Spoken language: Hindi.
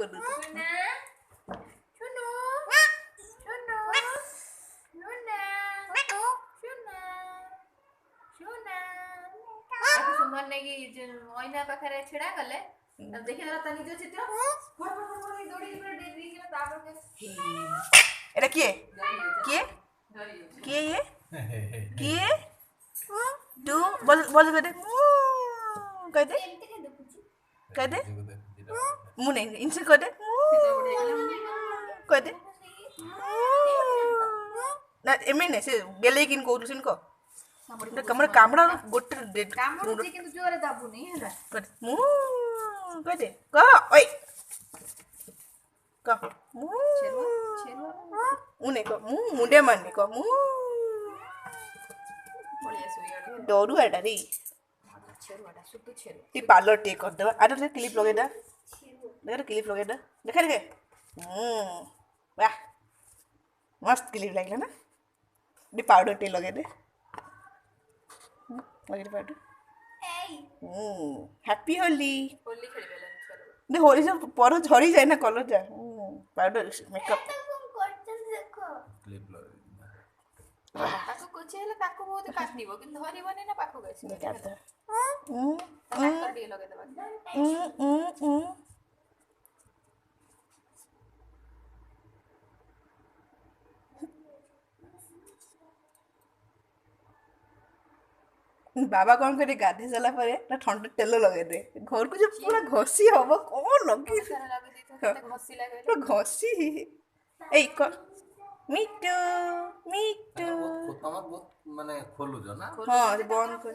कर दू सुमन ने की ओइना पाखरे छेड़ा गले देखि दला तनी जो चित्र फड़ दौड़ी पूरा डेरी के तापर के एटा किए किए किए ये किए तू बोल बोल कर दे कह दे मुंह नहीं इनसे कह दे कह दे ना एमे नहीं से गेले किन को सुन को कमर कामड़ा गोटे डेड कामड़ुची किंतु जोरे दाबुनी हैला कर मुंह कह दे कह ओए कह छेरुआ मुने को मुंह मुंडे मारने को मुंह बढ़िया सोया डोरू एटा रे छेरुआटा सुतु छेरु टी पार्लर टे कर दे आडा ले क्लिप लगे दे देख क्लिप लगे दे देखा देखे वाह मस्त क्लिप लागला ना टी पाउडर टे लगे दे लगे दे पाउडर हैप्पी होली होली खेलिबेला छेरु दे होली से पर झड़ी जाए ना कलर जा पाउडर मेकअप क्लिप लगे ताको कोचे हेले ताको बहुत काटनिबो कि धरिबने ना पाखो गइस देखा दे ताको डी लगे देबा बाबा कौन करे गाधे सारा पर ना ठंडा तेल लगे दे घर को जो पूरा घसी हबो कौन लगी सारा लगे देतो केते घसी लागे पूरा घसी ए को मिट्टू मिट्टू बहुत माने खोलु जो ना हां बंद कर